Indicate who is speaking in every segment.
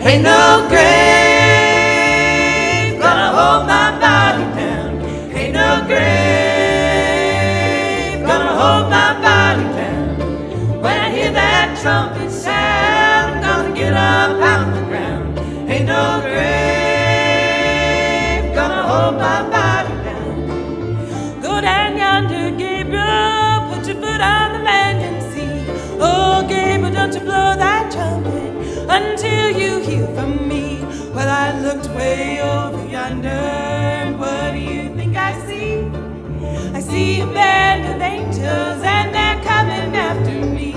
Speaker 1: Ain't no grave gonna hold my body down. Ain't no grave gonna hold my body down. When I hear that trumpet sound, I'm gonna get up out of the ground. Ain't no grave gonna hold my body down. Go down yonder, Gabriel, put your foot on the landing sea. Oh, Gabriel, don't you blow that trumpet until you hear from me. Well, I looked way over yonder, and what do you think I see? I see a band of angels, and they're coming after me.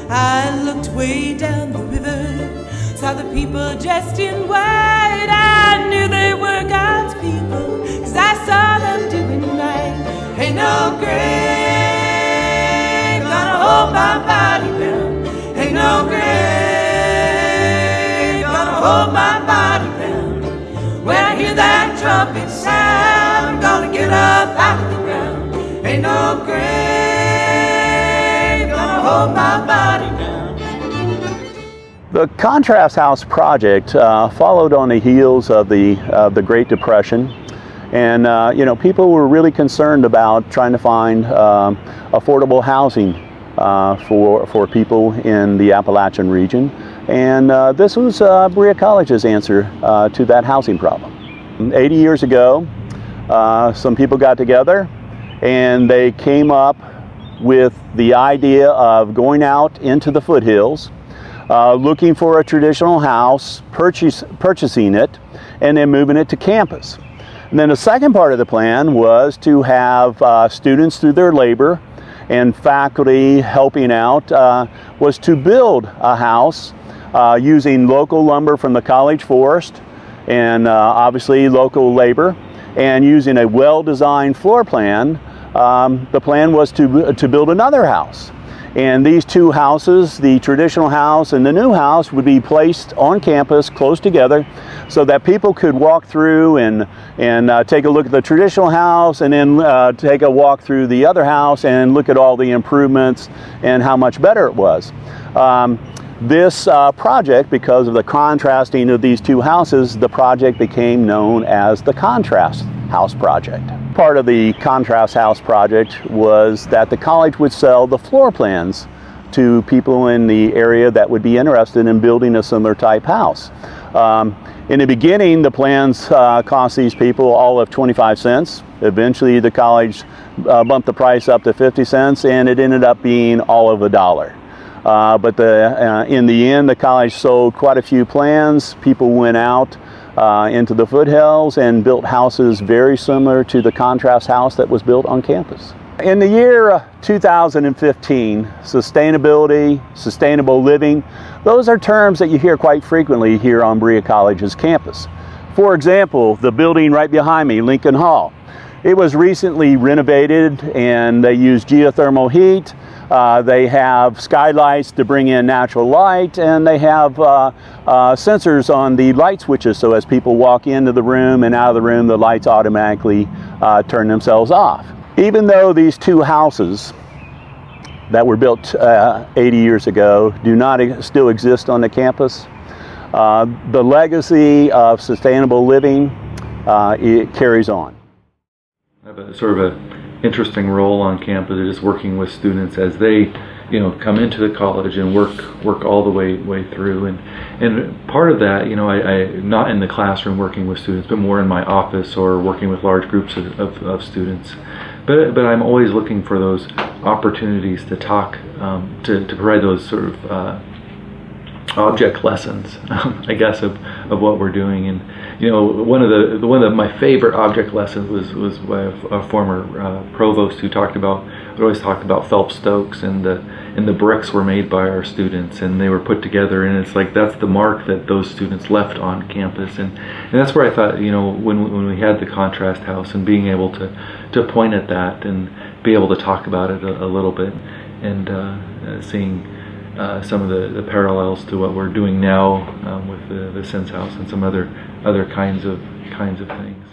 Speaker 1: I looked way down the river, saw the people dressed in white. I knew they were God's people, 'cause I saw them doing right. Ain't no grave gonna hold my body down. Ain't no grave gonna hold my body down. When I hear that trumpet sound, I'm gonna get up out of the ground. Ain't no grave gonna hold my body down.
Speaker 2: The Contrast House project followed on the heels of the Great Depression, and people were really concerned about trying to find affordable housing for people in the Appalachian region, and this was Berea College's answer to that housing problem. 80 years ago, some people got together and they came up with the idea of going out into the foothills, looking for a traditional house, purchasing it, and then moving it to campus. And then the second part of the plan was to have students through their labor and faculty helping out, was to build a house using local lumber from the college forest and obviously local labor, and using a well-designed floor plan. The plan was to build another house. And these two houses, the traditional house and the new house, would be placed on campus close together so that people could walk through and take a look at the traditional house, and then take a walk through the other house and look at all the improvements and how much better it was. This project, because of the contrasting of these two houses, the project became known as the Contrast House Project. Part of the Contrast House Project was that the college would sell the floor plans to people in the area that would be interested in building a similar type house. In the beginning, the plans cost these people all of 25 cents. Eventually, the college bumped the price up to 50 cents, and it ended up being all of $1. But in the end, the college sold quite a few plans. People went out into the foothills and built houses very similar to the Contrast House that was built on campus. In the year 2015, sustainability, sustainable living, those are terms that you hear quite frequently here on Berea College's campus. For example, the building right behind me, Lincoln Hall. It was recently renovated and they use geothermal heat. They have skylights to bring in natural light, and they have sensors on the light switches, so as people walk into the room and out of the room, the lights automatically turn themselves off. Even though these two houses that were built 80 years ago do not still exist on the campus, the legacy of sustainable living, it carries on.
Speaker 3: I have a sort of a interesting role on campus, just working with students as they, come into the college and work all the way through. And part of that, I not in the classroom working with students, but more in my office or working with large groups of students. But I'm always looking for those opportunities to talk, to provide those sort of object lessons, I guess, of what we're doing. And one of my favorite object lessons was by a former provost who always talked about Phelps Stokes, and the bricks were made by our students, and they were put together, and it's like that's the mark that those students left on campus. And that's where I thought, when we had the Contrast House, and being able to point at that and be able to talk about it a little bit, and seeing some of the parallels to what we're doing now with the Sense House and some other kinds of things.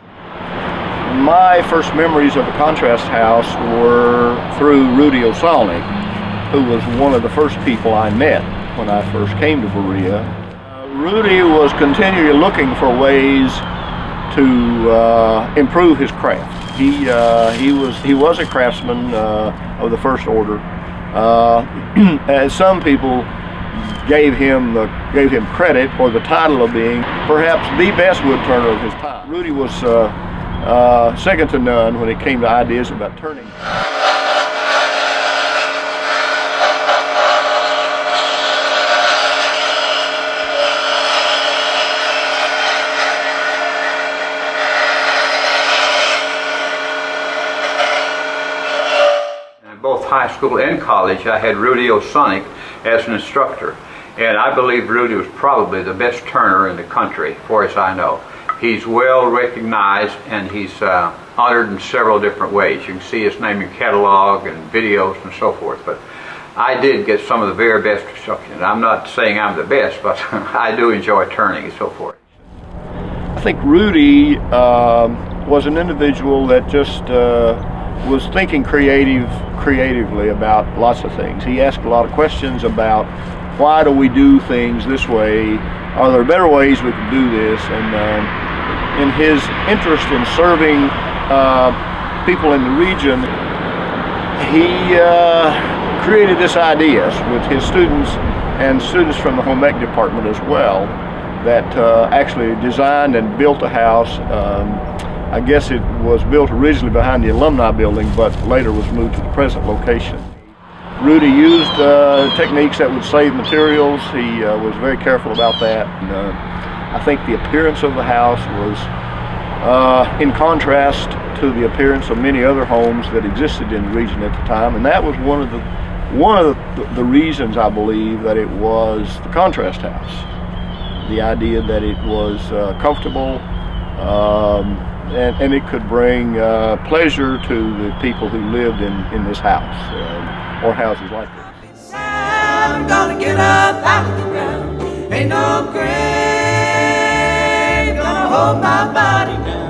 Speaker 4: My first memories of the Contrast House were through Rudy O'Salny, who was one of the first people I met when I first came to Berea. Rudy was continually looking for ways to improve his craft. He was a craftsman of the first order. As some people gave him credit for the title of being perhaps the best wood turner of his time. Rudy was second to none when it came to ideas about turning.
Speaker 5: Both high school and college, I had Rudy O'Sonic as an instructor, and I believe Rudy was probably the best turner in the country, for as I know. He's well recognized and he's honored in several different ways. You can see his name in catalog and videos and so forth, but I did get some of the very best instruction. I'm not saying I'm the best, but I do enjoy turning and so forth.
Speaker 4: I think Rudy was an individual that just was thinking creatively about lots of things. He asked a lot of questions about why do we do things this way? Are there better ways we can do this? And in his interest in serving people in the region, he created this idea with his students and students from the home ec department as well, that actually designed and built a house. I guess it was built originally behind the alumni building, but later was moved to the present location. Rudy used techniques that would save materials. He was very careful about that. And, I think the appearance of the house was in contrast to the appearance of many other homes that existed in the region at the time, and that was one of the reasons I believe that it was the contrast house. The idea that it was comfortable. And it could bring pleasure to the people who lived in this house or houses like this.
Speaker 1: I'm gonna get up out of the ground. Ain't no grave gonna hold my body down.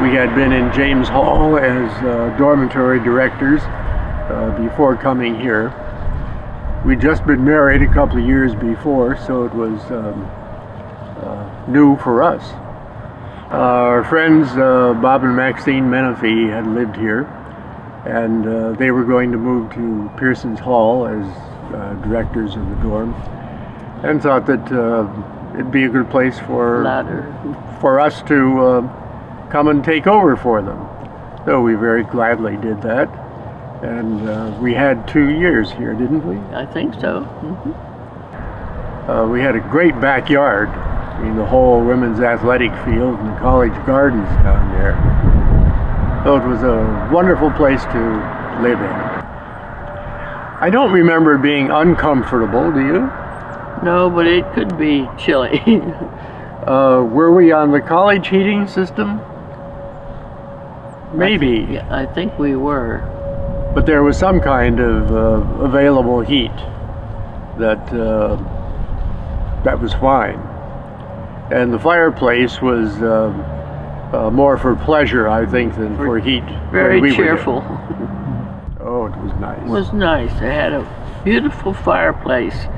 Speaker 6: We had been in James Hall as dormitory directors before coming here. We'd just been married a couple of years before, so it was new for us. Our friends Bob and Maxine Menifee had lived here, and they were going to move to Pearson's Hall as directors of the dorm, and thought that it'd be a good place for us to come and take over for them. So we very gladly did that, and we had 2 years here, didn't we?
Speaker 7: I think so.
Speaker 6: We had a great backyard. I mean, the whole women's athletic field and the college gardens down there. So it was a wonderful place to live in. I don't remember being uncomfortable, do you?
Speaker 7: No, but it could be chilly.
Speaker 6: Were we on the college heating system? Maybe.
Speaker 7: I think we were.
Speaker 6: But there was some kind of available heat that was fine. And the fireplace was more for pleasure, I think, than for heat.
Speaker 7: Very cheerful.
Speaker 6: Oh, it was nice.
Speaker 7: It was nice. It had a beautiful fireplace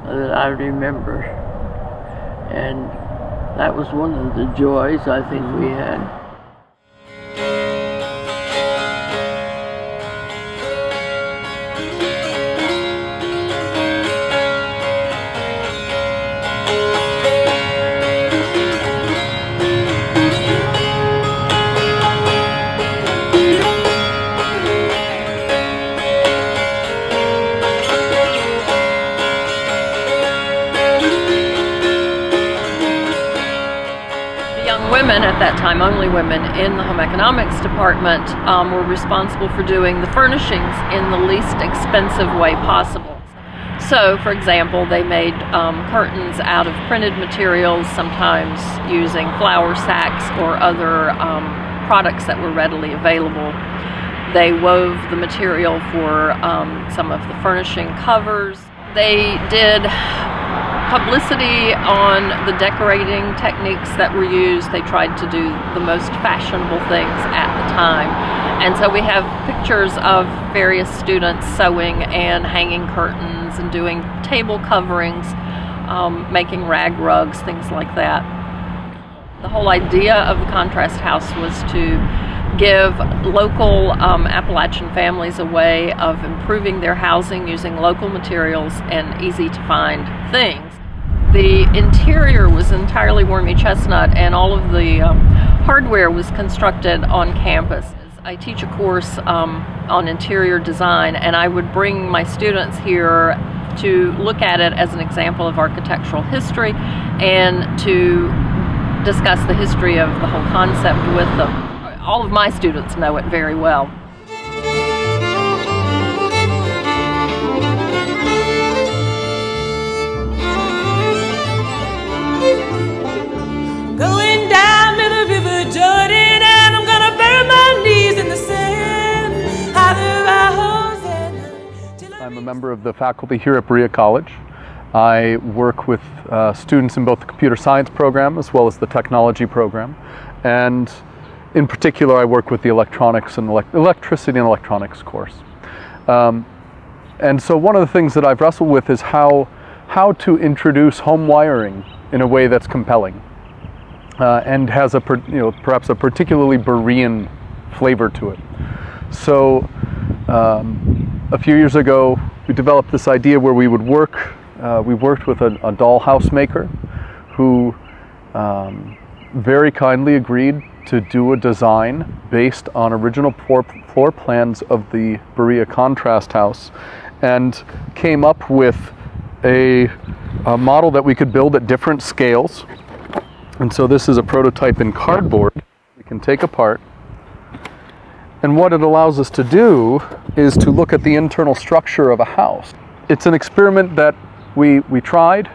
Speaker 7: that I remember. And that was one of the joys I think we had. Women at that time, only women in the home economics department, were responsible for doing the furnishings in the least expensive way possible. So, for example, they made curtains out of printed materials, sometimes using flour sacks or other products that were readily available. They wove the material for some of the furnishing covers. They did publicity on the decorating techniques that were used. They tried to do the most fashionable things at the time. And so we have pictures of various students sewing and hanging curtains and doing table coverings, making rag rugs, things like that. The whole idea of the Contrast House was to give local Appalachian families a way of improving their housing using local materials and easy to find things. The interior was entirely wormy chestnut, and all of the hardware was constructed on campus. I teach a course on interior design, and I would bring my students here to look at it as an example of architectural history and to discuss the history of the whole concept with them. All of my students know it very well.
Speaker 1: Going down to the River Jordan, and I'm gonna bury my knees in the sand.
Speaker 8: I'm a member of the faculty here at Berea College. I work with students in both the computer science program as well as the technology program, and in particular I work with the electronics and electricity and electronics course. And so one of the things that I've wrestled with is how to introduce home wiring in a way that's compelling and has perhaps a particularly Berean flavor to it. So a few years ago we developed this idea where we would work. We worked with a dollhouse maker who very kindly agreed to do a design based on original floor plans of the Berea Contrast House, and came up with a model that we could build at different scales. And so this is a prototype in cardboard we can take apart. And what it allows us to do is to look at the internal structure of a house. It's an experiment that we tried.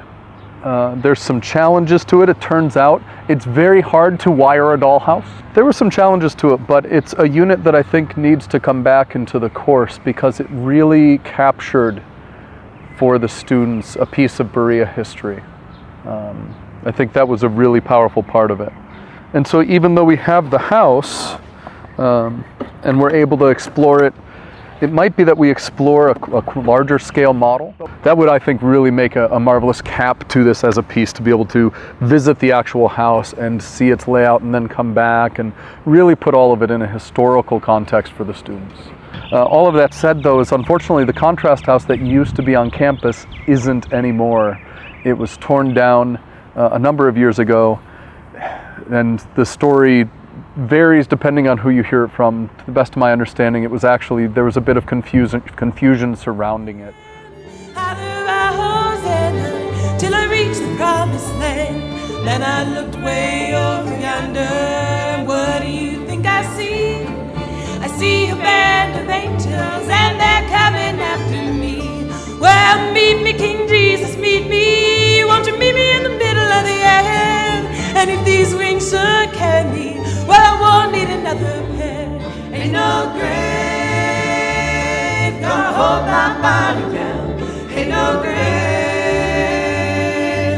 Speaker 8: There's some challenges to it. It turns out it's very hard to wire a dollhouse. There were some challenges to it, but it's a unit that I think needs to come back into the course because it really captured for the students a piece of Berea history. I think that was a really powerful part of it. And so even though we have the house and we're able to explore it, it might be that we explore a larger scale model. That would, I think, really make a marvelous cap to this as a piece, to be able to visit the actual house and see its layout and then come back and really put all of it in a historical context for the students. All of that said, though, is unfortunately the Contrast House that used to be on campus isn't anymore. It was torn down a number of years ago, and the story varies depending on who you hear it from. To the best of my understanding, it was actually, there was a bit of confusion surrounding it.
Speaker 1: Till I reached the promised land, then I looked way over yonder. What do you think I see? I see a band of angels, and they're coming after me. Well, meet me, King Jesus, meet me. Won't you meet me in the middle of the air? And if these wings should carry me, well, I won't need another pair. Ain't no grave gonna hold my body down. Ain't no grave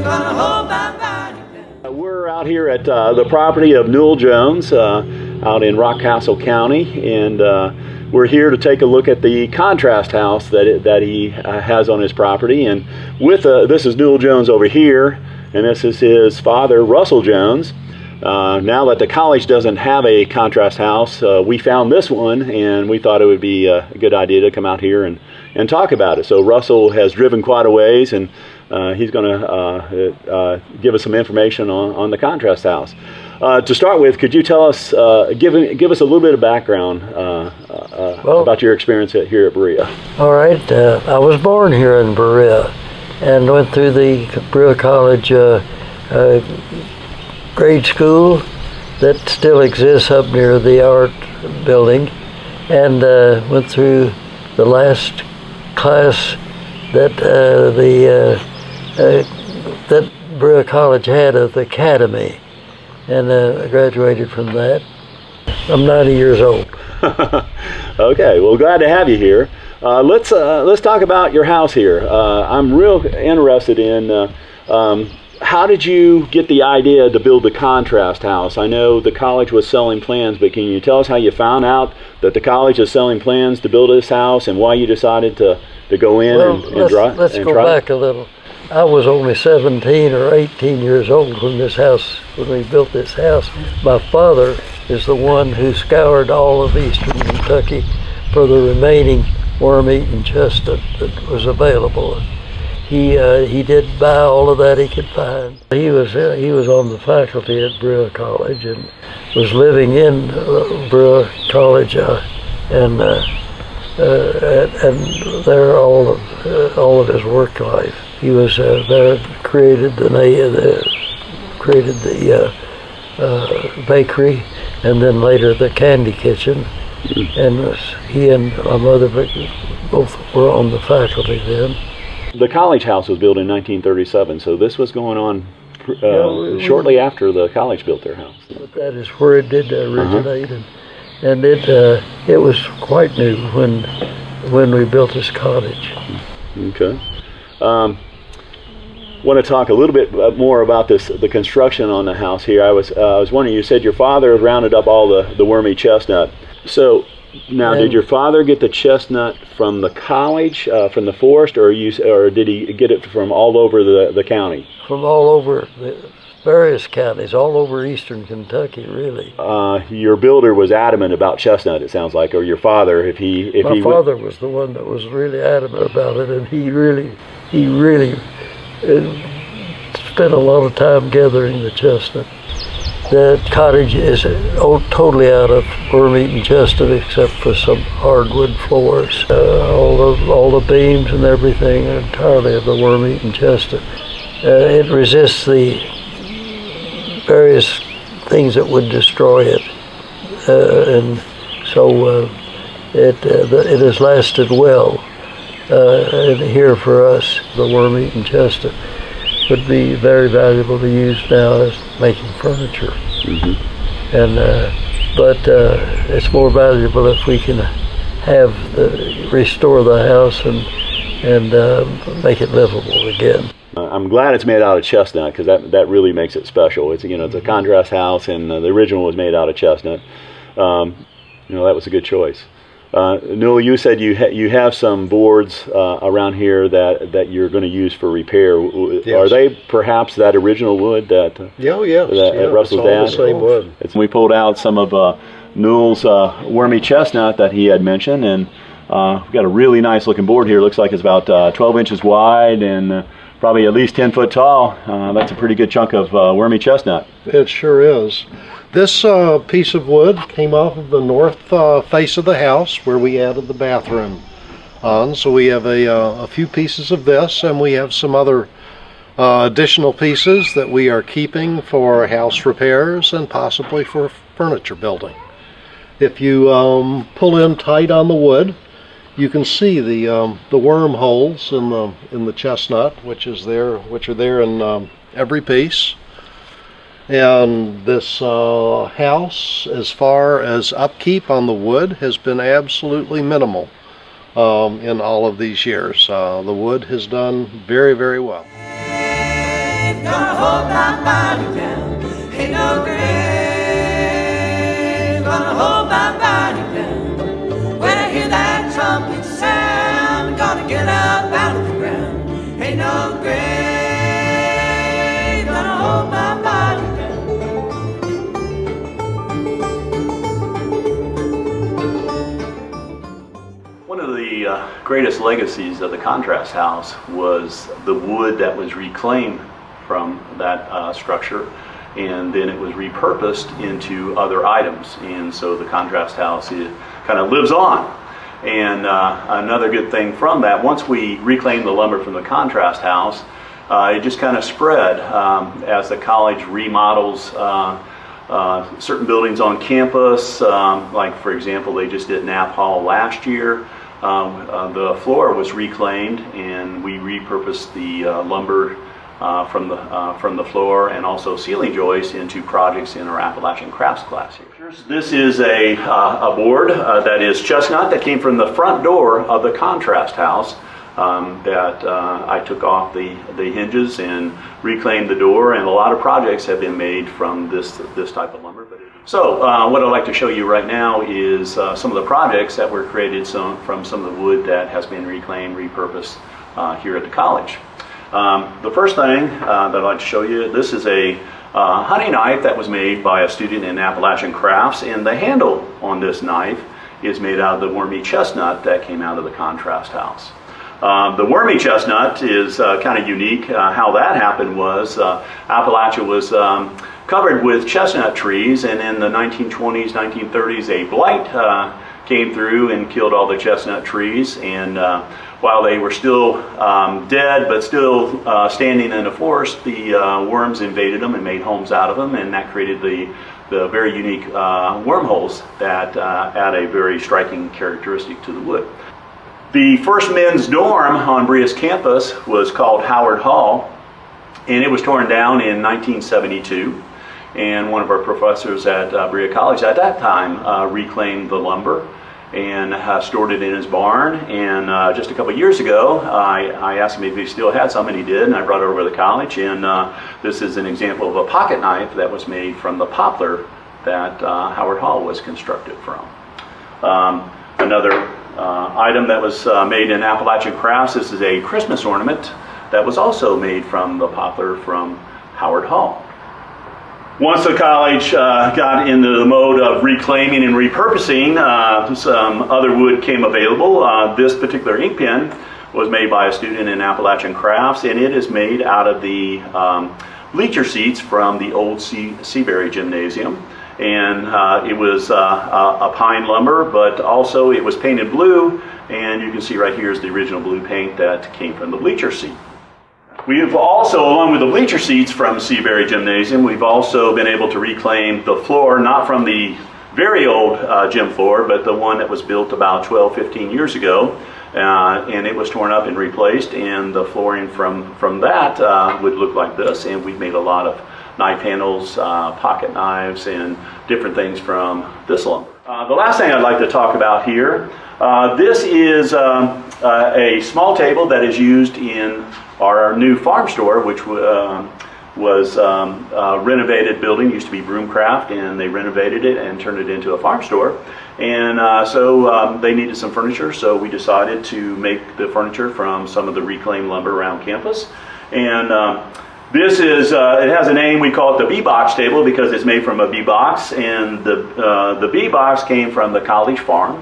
Speaker 1: gonna hold my body down.
Speaker 2: We're out here at the property of Newell Jones out in Rockcastle County, and we're here to take a look at the Contrast House that he has on his property. And with this is Newell Jones over here, and this is his father, Russell Jones. Now that the college doesn't have a Contrast House, we found this one, and we thought it would be a good idea to come out here and talk about it. So Russell has driven quite a ways, and he's going to give us some information on the Contrast House. To start with, could you tell us, give us a little bit of background about your experience here at Berea?
Speaker 9: All right, I was born here in Berea and went through the Berea College grade school that still exists up near the art building, and went through the last class that that Berea College had of the academy, and I graduated from that. I'm 90 years old.
Speaker 2: Okay, well, glad to have you here. Let's talk about your house here. I'm real interested in How did you get the idea to build the contrast house? I know the college was selling plans, but can you tell us how you found out that the college is selling plans to build this house and why you decided to go in and try?
Speaker 9: Let's go back a little. I was only 17 or 18 years old when we built this house. My father is the one who scoured all of eastern Kentucky for the remaining worm-eaten chestnut that was available. He did buy all of that he could find. He was on the faculty at Berea College and was living in Berea College and there all of his work life. He was there, created the bakery, and then later the candy kitchen. And he and my mother both were on the faculty then.
Speaker 2: The college house was built in 1937, so this was going on shortly after the college built their house.
Speaker 9: But that is where it did originate, and it was quite new when we built this cottage.
Speaker 2: Okay. Want to talk a little bit more about the construction on the house here. I was wondering, you said your father rounded up all the wormy chestnut. So now, did your father get the chestnut from the college, from the forest, or did he get it from all over the county?
Speaker 9: From all over the various counties, all over eastern Kentucky, really.
Speaker 2: Your builder was adamant about chestnut, it sounds like, or your father,
Speaker 9: My father was the one that was really adamant about it, and he really spent a lot of time gathering the chestnut. The cottage is totally out of worm-eaten chestnut except for some hardwood floors. All the beams and everything are entirely of the worm-eaten chestnut. It resists the various things that would destroy it, and so it has lasted well. And here for us, the worm-eaten chestnut would be very valuable to use now as making furniture. But it's more valuable if we can restore the house and make it livable again.
Speaker 2: I'm glad it's made out of chestnut because that really makes it special. It's it's a contrast house, and the original was made out of chestnut. That was a good choice. Newell, you said you have some boards around here that you're going to use for repair. Yes. Are they perhaps that original wood that Russell's dad?
Speaker 4: The same wood.
Speaker 2: We pulled out some of Newell's wormy chestnut that he had mentioned, and we've got a really nice looking board here. Looks like it's about 12 inches wide and probably at least 10 foot tall. That's a pretty good chunk of wormy chestnut.
Speaker 10: It sure is. This piece of wood came off of the north face of the house where we added the bathroom on. So we have a few pieces of this, and we have some other additional pieces that we are keeping for house repairs and possibly for furniture building. If you pull in tight on the wood, you can see the worm holes in the chestnut, which are there in every piece. And this house, as far as upkeep on the wood, has been absolutely minimal in all of these years. The wood has done very, very well.
Speaker 1: Gonna hold my body down, ain't no grave. Gonna hold my body down. When I hear that trumpet sound, gonna get up out of the ground, ain't no grave. Gonna hold my body down.
Speaker 2: One of the greatest legacies of the contrast house was the wood that was reclaimed from that structure, and then it was repurposed into other items, and so the contrast house kind of lives on. And another good thing from that, once we reclaimed the lumber from the contrast house, it just kind of spread as the college remodels certain buildings on campus. Like for example, they just did Knapp Hall last year. The floor was reclaimed, and we repurposed the lumber from the floor, and also ceiling joists into projects in our Appalachian crafts class here. This is a board that is chestnut that came from the front door of the contrast house. that I took off the hinges and reclaimed the door, and a lot of projects have been made from this type of lumber. So what I'd like to show you right now is some of the projects that were created from some of the wood that has been reclaimed, repurposed here at the college. The first thing that I'd like to show you, this is a hunting knife that was made by a student in Appalachian Crafts, and the handle on this knife is made out of the wormy chestnut that came out of the contrast house. The wormy chestnut is kind of unique. How that happened was Appalachia was covered with chestnut trees, and in the 1920s, 1930s, a blight came through and killed all the chestnut trees, and while they were still dead but still standing in the forest, the worms invaded them and made homes out of them, and that created the very unique wormholes that add a very striking characteristic to the wood. The first men's dorm on Berea's campus was called Howard Hall, and it was torn down in 1972. And one of our professors at Berea College at that time reclaimed the lumber and stored it in his barn. And just a couple of years ago, I asked him if he still had some, and he did, and I brought it over to the college. And this is an example of a pocket knife that was made from the poplar that Howard Hall was constructed from. Another item that was made in Appalachian Crafts, this is a Christmas ornament that was also made from the poplar from Howard Hall. Once the college got into the mode of reclaiming and repurposing, some other wood came available. This particular ink pen was made by a student in Appalachian Crafts, and it is made out of the bleacher seats from the old Berea Gymnasium. And it was a pine lumber, but also it was painted blue, and you can see right here is the original blue paint that came from the bleacher seat. We have also, along with the bleacher seats from Berea Gymnasium, we've also been able to reclaim the floor, not from the very old gym floor, but the one that was built about 12, 15 years ago, and it was torn up and replaced, and the flooring from that would look like this, and we've made a lot of knife handles, pocket knives, and different things from this lumber. The last thing I'd like to talk about here, this is a small table that is used in our new farm store, which was a renovated building. It used to be Broomcraft, and they renovated it and turned it into a farm store. And so they needed some furniture, so we decided to make the furniture from some of the reclaimed lumber around campus. And this is, it has a name, we call it the B-box table because it's made from a B-box, and the B-box came from the college farm.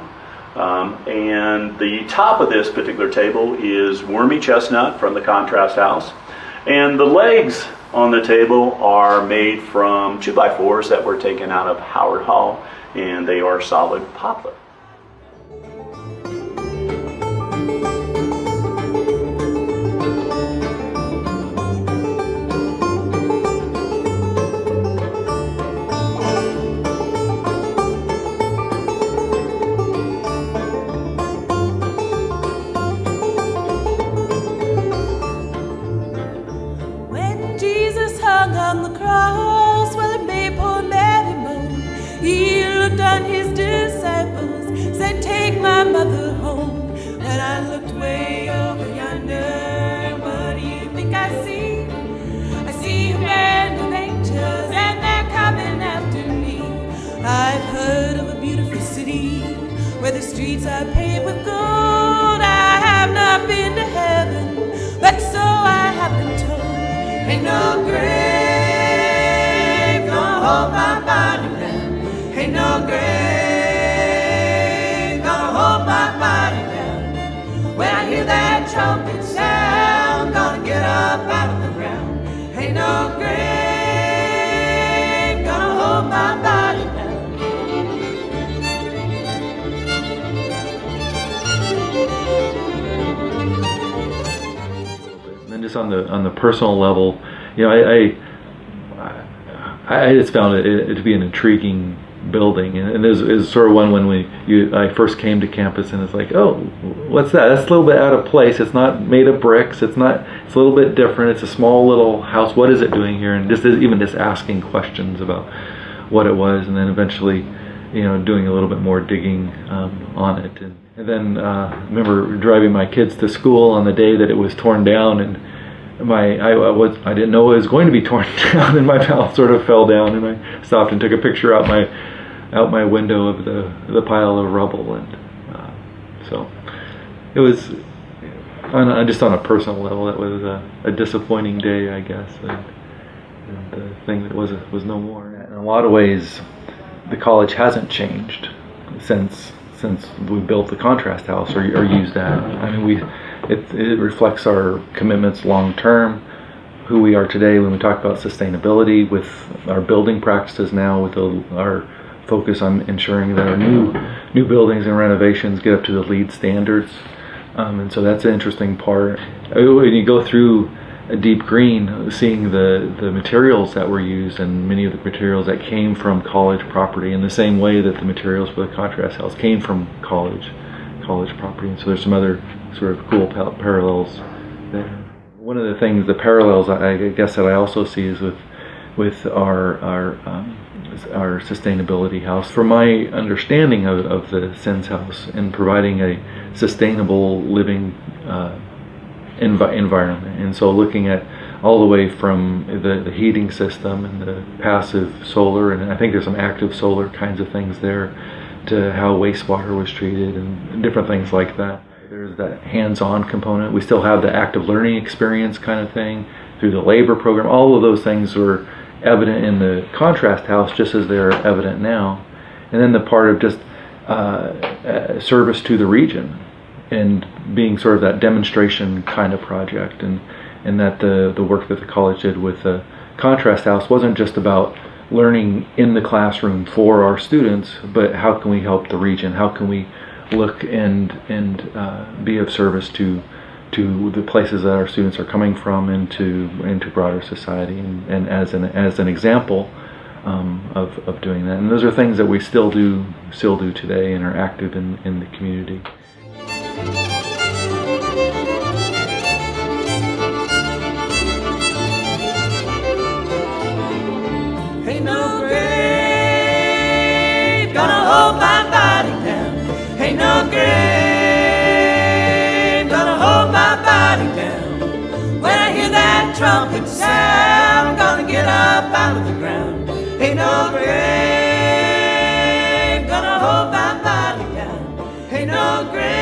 Speaker 2: And the top of this particular table is wormy chestnut from the contrast house. And the legs on the table are made from 2x4s that were taken out of Howard Hall, and they are solid poplar.
Speaker 1: On the cross, while it made poor Mary moan, he looked on his disciples, said, "Take my mother home." When I looked way over yonder, what do you think I see? I see a band of angels, and they're coming after me. I've heard of a beautiful city where the streets are paved with gold. I have not been to heaven, but so I have been told. Ain't no grave gonna hold my body down. Ain't no grave gonna hold my body down. When I hear that trumpet sound, gonna get up out of the ground. Ain't no grave gonna hold my body down.
Speaker 3: And just on the personal level, you know, I just found it to be an intriguing building, and it was sort of one when I first came to campus, and it's like, oh, what's that? That's a little bit out of place. It's not made of bricks. It's a little bit different. It's a small little house. What is it doing here? And just asking questions about what it was, and then eventually, you know, doing a little bit more digging on it. And And then remember driving my kids to school on the day that it was torn down, and I didn't know it was going to be torn down, and my mouth sort of fell down, and I stopped and took a picture out my window of the pile of rubble, and so it was just on a personal level, it was a disappointing day, I guess, and the thing that was no more. In a lot of ways, the college hasn't changed since we built the contrast house or used that. I mean, it reflects our commitments long term, who we are today when we talk about sustainability, with our building practices now, with our focus on ensuring that our new buildings and renovations get up to the LEED standards. And so that's an interesting part. When you go through a deep green, seeing the materials that were used, and many of the materials that came from college property, in the same way that the materials for the contrast house came from college property. And so there's some other sort of cool parallels there. One of the things, the parallels I guess that I also see is with our sustainability house. From my understanding of the Sens House and providing a sustainable living environment, and so looking at all the way from the heating system and the passive solar, and I think there's some active solar kinds of things there, to how wastewater was treated and different things like that. There's that hands-on component. We still have the active learning experience kind of thing through the labor program. All of those things were evident in the contrast house just as they're evident now. And then the part of just service to the region and being sort of that demonstration kind of project, and that the work that the college did with the contrast house wasn't just about learning in the classroom for our students, but how can we help the region? How can we look and be of service to the places that our students are coming from, and to broader society, and as an example of doing that. And those are things that we still do today and are active in the community.
Speaker 1: Ain't no grave gonna hold my body down. Ain't no grave gonna hold my body down. When I hear that trumpet sound, I'm gonna get up out of the ground. Ain't no grave gonna hold my body down. Ain't no grave